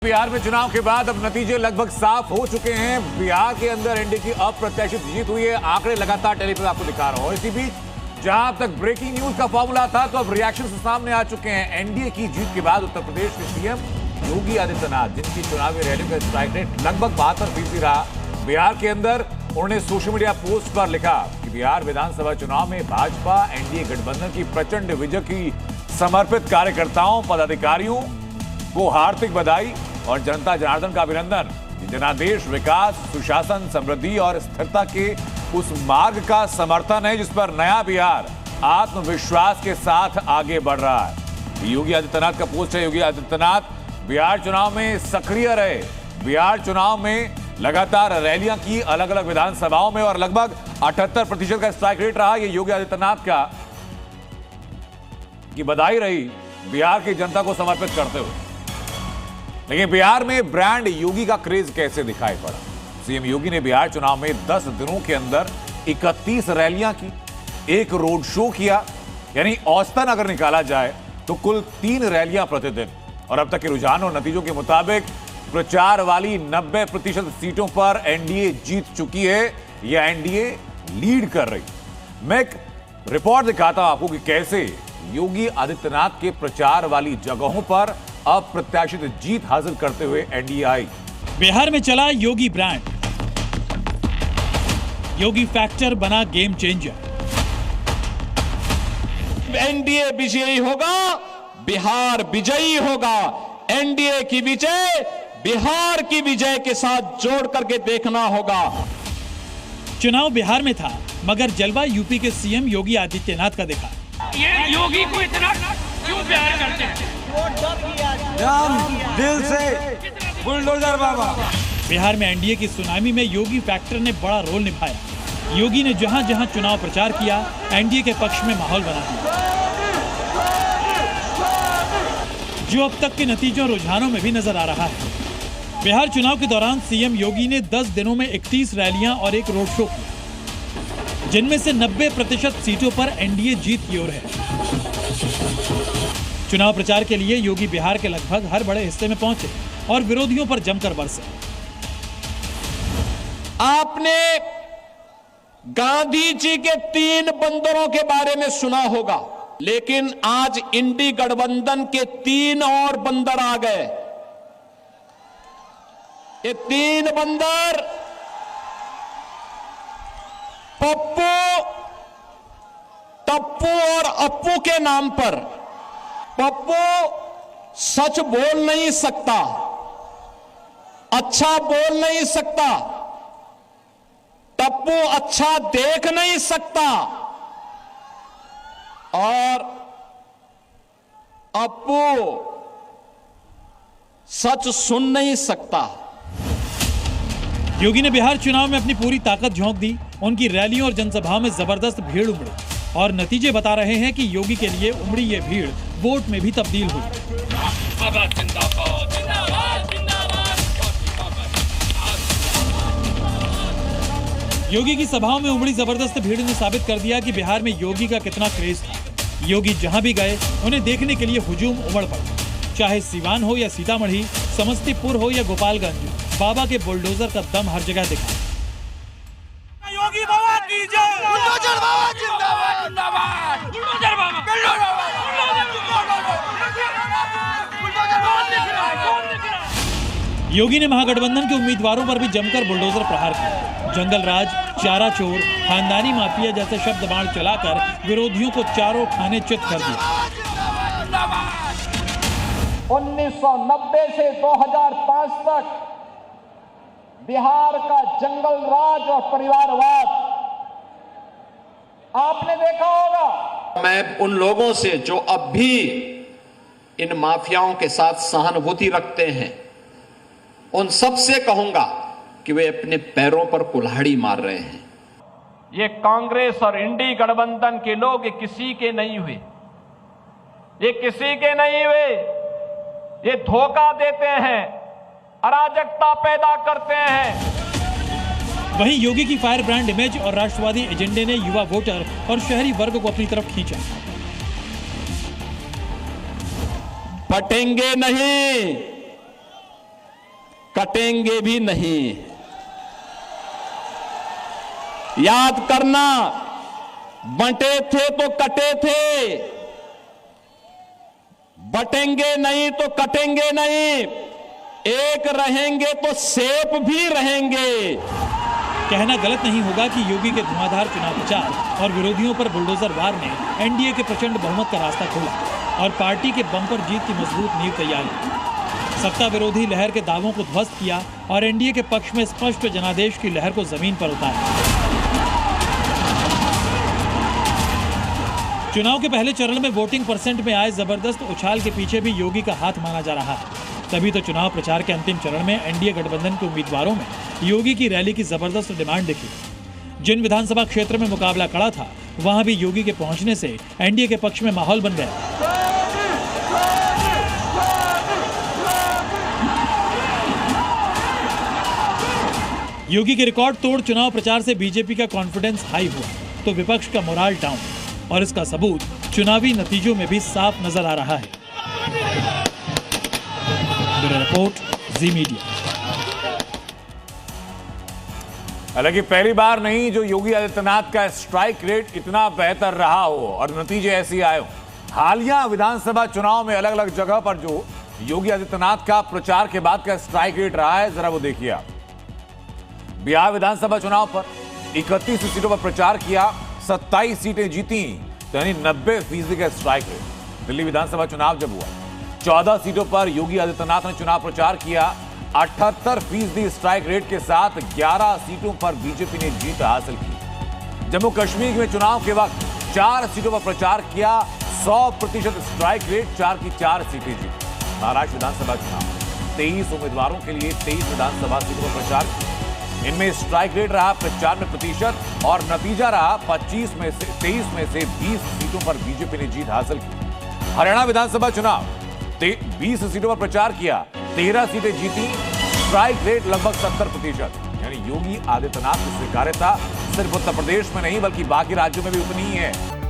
बिहार में चुनाव के बाद अब नतीजे लगभग साफ हो चुके हैं। बिहार के अंदर एनडीए की अप्रत्याशित जीत हुई है। आंकड़े लगातार टेली पे आपको दिखा रहा हूं। इसी बीच जहां अब तक ब्रेकिंग न्यूज का फॉर्मूला था, तो अब रिएक्शन सामने आ चुके हैं। एनडीए की जीत के बाद उत्तर प्रदेश के सीएम योगी आदित्यनाथ, जिनकी चुनावी रैली का स्ट्राइक रेट लगभग 72% रहा, बिहार के अंदर उन्होंने सोशल मीडिया पोस्ट पर लिखा कि बिहार विधानसभा चुनाव में भाजपा एनडीए गठबंधन की प्रचंड विजय की समर्पित कार्यकर्ताओं, पदाधिकारियों को हार्दिक बधाई और जनता जनार्दन का अभिनंदन। जनादेश विकास, सुशासन, समृद्धि और स्थिरता के उस मार्ग का समर्थन है जिस पर नया बिहार आत्मविश्वास के साथ आगे बढ़ रहा है। योगी आदित्यनाथ का पोस्ट है। योगी आदित्यनाथ बिहार चुनाव में सक्रिय रहे। बिहार चुनाव में लगातार रैलियां की अलग अलग विधानसभाओं में और लगभग 78% का स्ट्राइक रेट रहा। ये योगी आदित्यनाथ का की बधाई रही बिहार की जनता को समर्पित करते हुए। लेकिन बिहार में ब्रांड योगी का क्रेज कैसे दिखाई पड़ा? सीएम योगी ने बिहार चुनाव में 10 दिनों के अंदर 31 रैलियां की, एक रोड शो किया, यानी औसतन अगर निकाला जाए तो कुल 3 रैलियां प्रतिदिन। और अब तक के रुझान और नतीजों के मुताबिक प्रचार वाली 90% सीटों पर एनडीए जीत चुकी है या एनडीए लीड कर रही। मैं एक रिपोर्ट दिखाता हूं आपको कि कैसे योगी आदित्यनाथ के प्रचार वाली जगहों पर अप्रत्याशित जीत हासिल करते हुए एनडीए आई। बिहार में चला योगी ब्रांड, योगी फैक्टर बना गेम चेंजर। एनडीए विजयी होगा, बिहार विजयी होगा। एनडीए की विजय बिहार की विजय के साथ जोड़ करके देखना होगा। चुनाव बिहार में था, मगर जलवा यूपी के सीएम योगी आदित्यनाथ का दिखा। ये योगी को इतना क्यों प्यार करते हैं? दिल से बुलडोजर बाबा। बिहार में एनडीए की सुनामी में योगी फैक्टर ने बड़ा रोल निभाया। योगी ने जहां जहां चुनाव प्रचार किया, एनडीए के पक्ष में माहौल बना दिया, जो अब तक के नतीजों रुझानों में भी नजर आ रहा है। बिहार चुनाव के दौरान सीएम योगी ने 10 दिनों में 31 रैलियां और एक रोड शो किया, जिनमें से 90% सीटों पर एनडीए जीत की ओर है। चुनाव प्रचार के लिए योगी बिहार के लगभग हर बड़े हिस्से में पहुंचे और विरोधियों पर जमकर बरसे। आपने गांधी जी के 3 बंदरों के बारे में सुना होगा, लेकिन आज इंडी गठबंधन के 3 और बंदर आ गए। ये 3 बंदर पप्पू, टप्पू और अप्पू के नाम पर। पप्पू सच बोल नहीं सकता, अच्छा बोल नहीं सकता। टप्पू अच्छा देख नहीं सकता और अप्पू सच सुन नहीं सकता। योगी ने बिहार चुनाव में अपनी पूरी ताकत झोंक दी। उनकी रैलियों और जनसभाओं में जबरदस्त भीड़ उमड़ी और नतीजे बता रहे हैं कि योगी के लिए उमड़ी ये भीड़ वोट में भी तब्दील हुई। योगी की सभाओं में उमड़ी जबरदस्त भीड़ ने साबित कर दिया कि बिहार में योगी का कितना क्रेज था। योगी जहां भी गए, उन्हें देखने के लिए हुजूम उमड़ पड़ा। चाहे सिवान हो या सीतामढ़ी, समस्तीपुर हो या गोपालगंज, बाबा के बुलडोजर का दम हर जगह दिखा। योगी बाबा की जय। बुलडोजर बाबा जिंदाबाद, जिंदाबाद। बुलडोजर बाबा, बुलडोजर बाबा, योगी ने महागठबंधन के उम्मीदवारों पर भी जमकर बुलडोजर प्रहार किया। जंगल राज, चारा चोर, खानदानी माफिया जैसे शब्द बाण चलाकर विरोधियों को चारों खाने चित कर दिया। 1990 से 2005 तक बिहार का जंगल राज और परिवारवाद आपने देखा होगा। मैं उन लोगों से जो अब भी इन माफियाओं के साथ सहानुभूति रखते हैं, उन सब से कहूंगा कि वे अपने पैरों पर कुल्हाड़ी मार रहे हैं। ये कांग्रेस और इंडी गठबंधन के लोग ये किसी के नहीं हुए, ये किसी के नहीं हुए। ये धोखा देते हैं, अराजकता पैदा करते हैं। वहीं योगी की फायर ब्रांड इमेज और राष्ट्रवादी एजेंडे ने युवा वोटर और शहरी वर्ग को अपनी तरफ खींचा। पटेंगे नहीं, कटेंगे भी नहीं। याद करना, बंटे थे तो कटे थे, बटेंगे नहीं तो कटेंगे नहीं, एक रहेंगे तो सेफ भी रहेंगे। कहना गलत नहीं होगा कि योगी के धुआंधार चुनाव प्रचार और विरोधियों पर बुलडोजर वार ने एनडीए के प्रचंड बहुमत का रास्ता खोला और पार्टी के बंपर जीत की मजबूत नींव तैयार की। सत्ता विरोधी लहर के दावों को ध्वस्त किया और एनडीए के पक्ष में स्पष्ट जनादेश की लहर को जमीन पर उतारा। चुनाव के पहले चरण में वोटिंग परसेंट में आए जबरदस्त उछाल के पीछे भी योगी का हाथ माना जा रहा है। तभी तो चुनाव प्रचार के अंतिम चरण में एनडीए गठबंधन के उम्मीदवारों में योगी की रैली की जबरदस्त डिमांड दिखी। जिन विधानसभा क्षेत्र में मुकाबला कड़ा था, वहां भी योगी के पहुंचने से एनडीए के पक्ष में माहौल बन गया। योगी के रिकॉर्ड तोड़ चुनाव प्रचार से बीजेपी का कॉन्फिडेंस हाई हुआ तो विपक्ष का मोराल डाउन, और इसका सबूत चुनावी नतीजों में भी साफ नजर आ रहा है। ब्यूरो रिपोर्ट, जी मीडिया। हालांकि पहली बार नहीं जो योगी आदित्यनाथ का स्ट्राइक रेट इतना बेहतर रहा हो और नतीजे ऐसे आए हो। हालिया विधानसभा चुनाव में अलग अलग जगह पर जो योगी आदित्यनाथ का प्रचार के बाद का स्ट्राइक रेट रहा है, जरा वो देखिए आप। बिहार विधानसभा चुनाव पर 31 सीटों पर प्रचार किया, 27 सीटें जीती, यानी 90% का स्ट्राइक रेट। दिल्ली विधानसभा चुनाव जब हुआ, 14 सीटों पर योगी आदित्यनाथ ने चुनाव प्रचार किया, 78% स्ट्राइक रेट के साथ 11 सीटों पर बीजेपी ने जीत हासिल की। जम्मू कश्मीर में चुनाव के वक्त 4 सीटों पर प्रचार किया, 100% स्ट्राइक रेट, 4 की 4 सीटें जीती। महाराष्ट्र विधानसभा चुनाव 23 उम्मीदवारों के लिए 23 विधानसभा सीटों पर प्रचार किया। इनमें स्ट्राइक रेट रहा 95% और नतीजा रहा 23 में से 20 सीटों पर बीजेपी ने जीत हासिल की। हरियाणा विधानसभा चुनाव 20 सीटों पर प्रचार किया, 13 सीटें जीती, स्ट्राइक रेट लगभग 70%। यानी योगी आदित्यनाथ की स्वीकार्यता सिर्फ उत्तर प्रदेश में नहीं बल्कि बाकी राज्यों में भी उतनी ही है।